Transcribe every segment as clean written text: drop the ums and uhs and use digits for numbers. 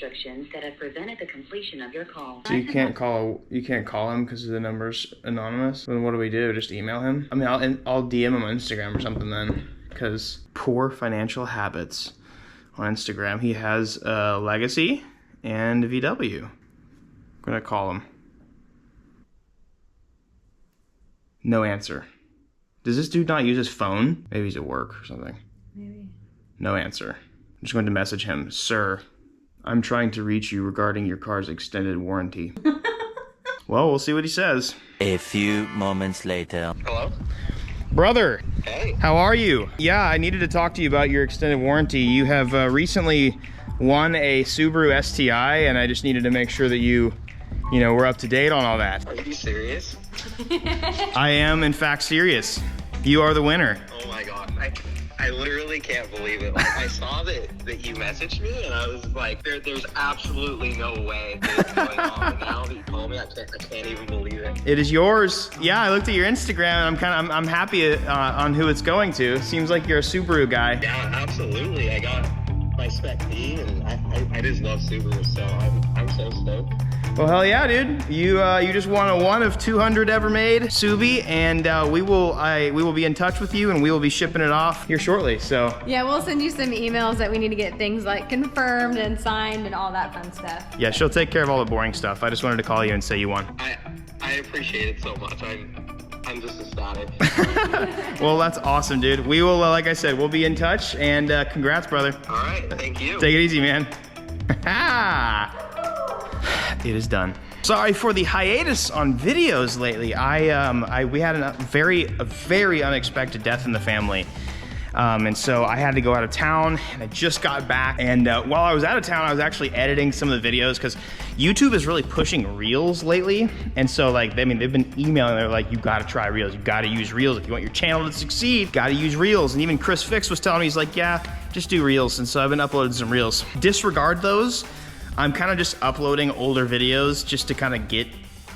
restrictions that have prevented the completion of your call. So you can't call him because the number's anonymous? Then what do we do? Just email him? I mean, I'll DM him on Instagram or something then. Because poor financial habits on Instagram. He has a Legacy and a VW. I'm gonna call him. No answer. Does this dude not use his phone? Maybe he's at work or something. Maybe. No answer. I'm just going to message him. Sir, I'm trying to reach you regarding your car's extended warranty. Well, we'll see what he says. A few moments later. Hello? Brother. Hey. How are you? Yeah, I needed to talk to you about your extended warranty. You have recently won a Subaru STi, and I just needed to make sure that you know, we're up to date on all that. Are you serious? I am, in fact, serious. You are the winner. Oh my god. I literally can't believe it. Like, I saw that you messaged me, and I was like, there's absolutely no way that it's going on. And now that you told me, I can't even believe it. It is yours. Yeah, I looked at your Instagram, and I'm happy on who it's going to. Seems like you're a Subaru guy. Yeah, absolutely. I got my Spec D, and I just love Subaru, so I'm so stoked. Well, hell yeah, dude. You just won a 1 of 200 ever made Subi, and we will be in touch with you, and we will be shipping it off here shortly. So yeah, we'll send you some emails that we need to get things like confirmed and signed and all that fun stuff. Yeah, she'll take care of all the boring stuff. I just wanted to call you and say you won. I appreciate it so much. I'm just ecstatic. Well, that's awesome, dude. We will, like I said, we'll be in touch, and congrats, brother. All right, thank you. Take it easy, man. It is done. Sorry for the hiatus on videos lately. We had a very unexpected death in the family. And so I had to go out of town, and I just got back. And while I was out of town, I was actually editing some of the videos because YouTube is really pushing Reels lately. And so like, I mean, they've been emailing, they're like, you gotta try Reels. You gotta use Reels. If you want your channel to succeed, gotta use Reels. And even Chris Fix was telling me, he's like, yeah, just do Reels. And so I've been uploading some Reels. Disregard those. I'm kind of just uploading older videos just to kind of get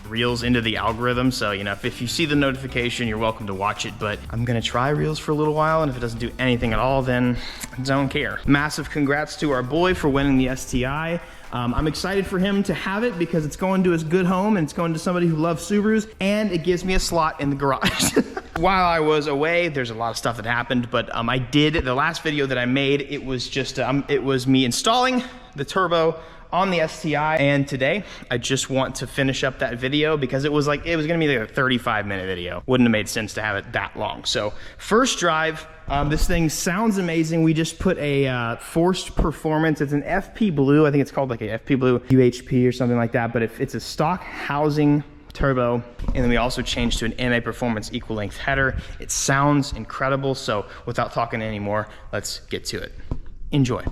Reels into the algorithm. So, you know, if you see the notification, you're welcome to watch it, but I'm gonna try Reels for a little while, and if it doesn't do anything at all, then I don't care. Massive congrats to our boy for winning the STi. I'm excited for him to have it because it's going to his good home, and it's going to somebody who loves Subarus, and it gives me a slot in the garage. While I was away, there's a lot of stuff that happened, but I did, the last video that I made, it was just, it was me installing the turbo on the STi, and today I just want to finish up that video because it was gonna be like a 35-minute video. Wouldn't have made sense to have it that long. So first drive, this thing sounds amazing. We just put a forced performance. It's an FP Blue. I think it's called like a FP Blue UHP or something like that, but it's a stock housing turbo, and then we also changed to an MA Performance equal length header. It sounds incredible. So without talking anymore, let's get to it. Enjoy.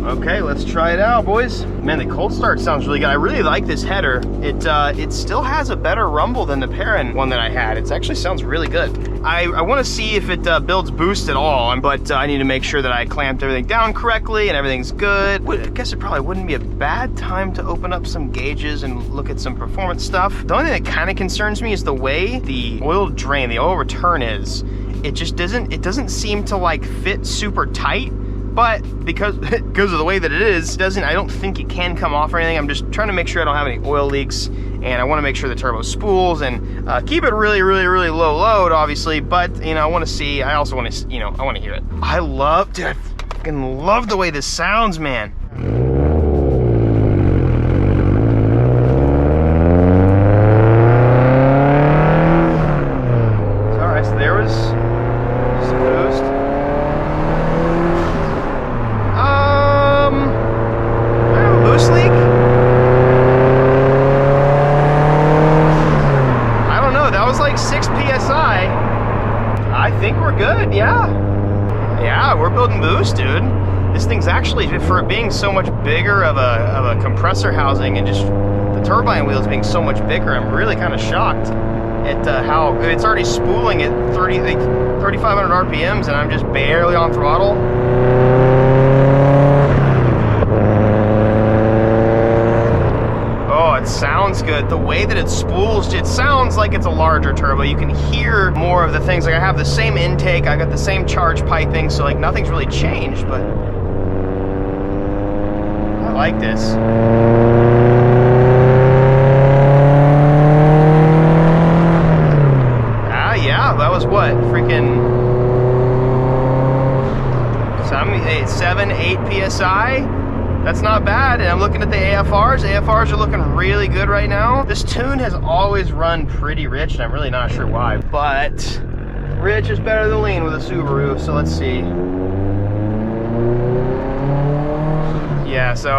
Okay, let's try it out, boys. Man, the cold start sounds really good. I really like this header. It still has a better rumble than the Perrin one that I had. It actually sounds really good. I want to see if it builds boost at all, but I need to make sure that I clamped everything down correctly and everything's good. I guess it probably wouldn't be a bad time to open up some gauges and look at some performance stuff. The only thing that kind of concerns me is the way the oil drain, the oil return is. It just doesn't seem to like fit super tight. But because of the way that it is, I don't think it can come off or anything. I'm just trying to make sure I don't have any oil leaks, and I want to make sure the turbo spools and keep it really low load, obviously. But you know, I want to see. I also want to, I want to hear it. Dude, I fucking love the way this sounds, man. All right, so there was some boost. Boost leak? I don't know, that was like 6 PSI. I think we're good, yeah. Yeah, we're building boost, dude. This thing's actually, for it being so much bigger of a compressor housing and just the turbine wheels being so much bigger, I'm really kind of shocked at how it's already spooling at 30, like 3,500 RPMs and I'm just barely on throttle. Oh, it sounds good. The way that it spools, it sounds like it's a larger turbo. You can hear more of the things. Like I have the same intake, I got the same charge piping, so like nothing's really changed, but I like this. Yeah, that was what? Freaking 7, 8 PSI? That's not bad. And I'm looking at the AFRs. AFRs are looking really good right now. This tune has always run pretty rich, and I'm really not sure why. But rich is better than lean with a Subaru, so let's see. Yeah, so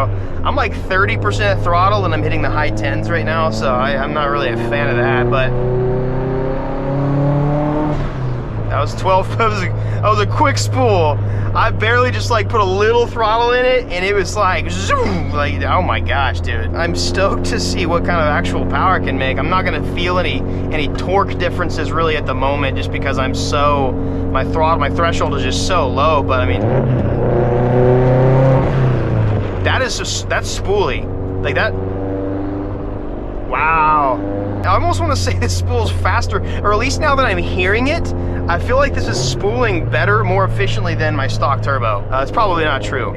I'm like 30% throttle, and I'm hitting the high 10s right now, so I'm not really a fan of that, but that was 12, that was a quick spool. I barely just like put a little throttle in it and it was like zoom, like oh my gosh, dude. I'm stoked to see what kind of actual power it can make. I'm not gonna feel any torque differences really at the moment just because I'm so, my threshold is just so low, but I mean, that's spooly. Like that, wow. I almost want to say this spools faster, or at least now that I'm hearing it, I feel like this is spooling better, more efficiently than my stock turbo. It's probably not true.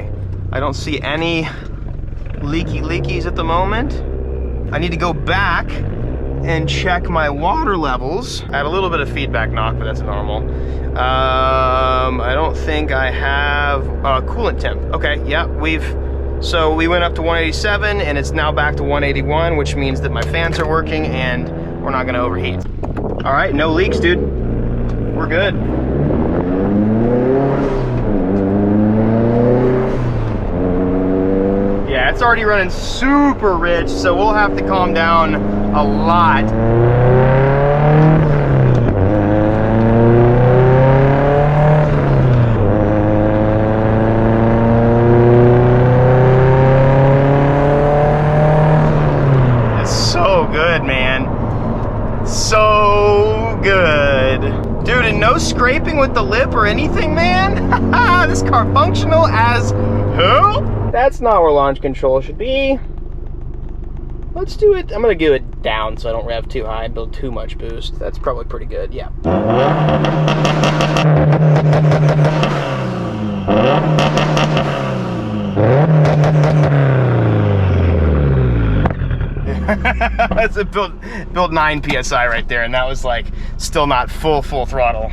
I don't see any leakies at the moment. I need to go back and check my water levels. I had a little bit of feedback knock, but that's normal. I don't think I have coolant temp. Okay, yeah, so we went up to 187 and it's now back to 181, which means that my fans are working and we're not gonna overheat. All right, no leaks, dude. We're good. Yeah, it's already running super rich, so we'll have to calm down a lot. So good. Dude, and no scraping with the lip or anything, man. This car functional as hell. That's not where launch control should be. Let's do it. I'm gonna do it down so I don't rev too high and build too much boost. That's probably pretty good, yeah. That's a build 9 PSI right there, and that was like still not full throttle.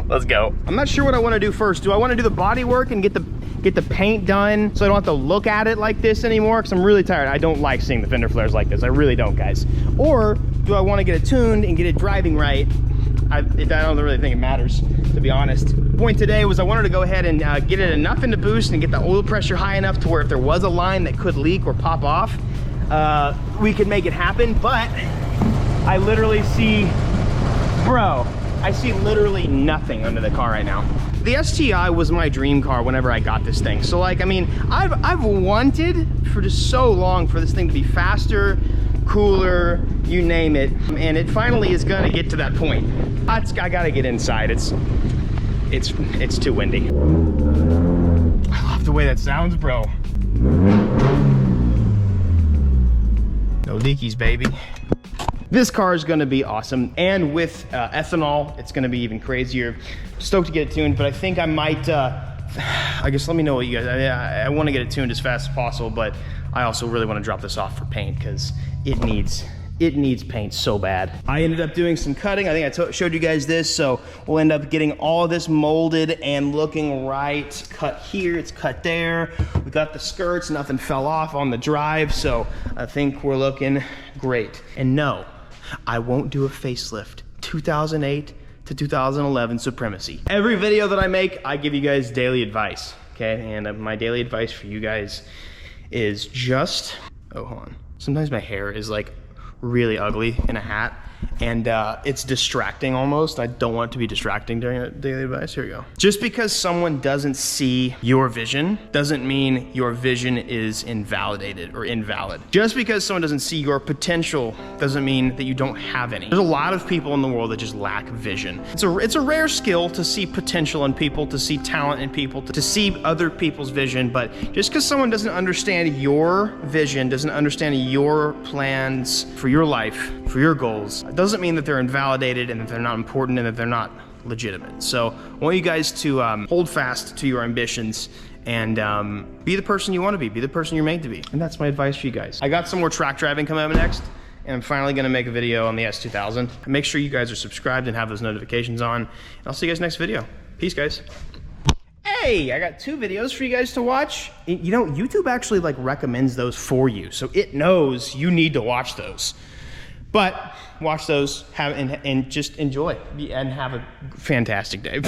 Let's go. I'm not sure what I want to do first. Do I want to do the body work and get the paint done so I don't have to look at it like this anymore? Because I'm really tired. I don't like seeing the fender flares like this. I really don't, guys. Or do I want to get it tuned and get it driving right? I don't really think it matters, to be honest. The point today was I wanted to go ahead and get it enough into boost and get the oil pressure high enough to where if there was a line that could leak or pop off, we could make it happen. But I literally see, I see literally nothing under the car right now. The STi was my dream car whenever I got this thing. So like, I mean, I've wanted for just so long for this thing to be faster, cooler, you name it, and it finally is gonna get to that point. I gotta get inside. It's too windy. I love the way that sounds, bro. No leakies, baby. This car is gonna be awesome, and with ethanol, it's gonna be even crazier. Stoked to get it tuned, but I think I might, I guess let me know what you guys, I wanna get it tuned as fast as possible, but I also really wanna drop this off for paint because it needs paint so bad. I ended up doing some cutting. I think I showed you guys this, so we'll end up getting all of this molded and looking right. It's cut here, it's cut there. We got the skirts, nothing fell off on the drive, so I think we're looking great. And no, I won't do a facelift. 2008 to 2011 supremacy. Every video that I make, I give you guys daily advice, okay? And my daily advice for you guys is just, oh, hold on. Sometimes my hair is like really ugly in a hat, and it's distracting almost. I don't want it to be distracting during a daily advice. Here we go. Just because someone doesn't see your vision doesn't mean your vision is invalidated or invalid. Just because someone doesn't see your potential doesn't mean that you don't have any. There's a lot of people in the world that just lack vision. It's a rare skill to see potential in people, to see talent in people, to see other people's vision, but just because someone doesn't understand your vision, doesn't understand your plans for your life, for your goals, it doesn't mean that they're invalidated and that they're not important and that they're not legitimate. So I want you guys to hold fast to your ambitions and be the person you want to be the person you're made to be. And that's my advice for you guys. I got some more track driving coming up next, and I'm finally gonna make a video on the S2000. Make sure you guys are subscribed and have those notifications on. And I'll see you guys next video. Peace, guys. Hey, I got 2 videos for you guys to watch. You know, YouTube actually like recommends those for you, so it knows you need to watch those. But watch those, and just enjoy and have a fantastic day.